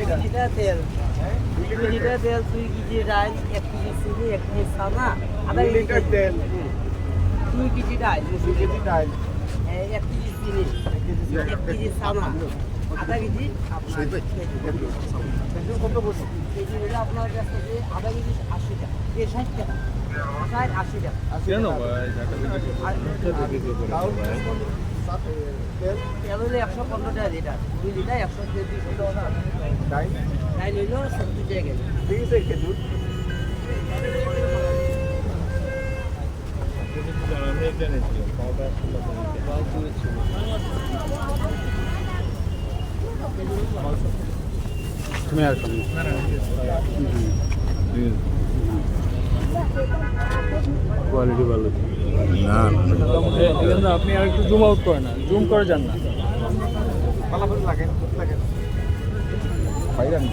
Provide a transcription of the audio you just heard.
কেজিটা তেল 2 লিটার তেল 2 কেজি ডাল 1 কেজি চিনি 1 কেজি চানা আধা লিটার তেল 2 কেজি ডাল 2 কেজি ডাল 1 কেজি চিনি 1 কেজি চানা আধা কেজি আপনার কত বসে কেজি হলে আপনার কাছ থেকে আধা কেজি 80 টাকা 60 টাকা 80 টাকা কেন ভাই তেল হলে 115 টাকা লিটার 2 লিটার 100 টাকা ডাল ডাল হইলো 70 টাকা কেজি ঠিক আছে খেজুর তুমি আর খাবি কোয়ালিটি ভালো না না আপনি আর একটু জুম আউট করেন না জুম করে যান না পালাফল লাগে লাগে বাইরে আনি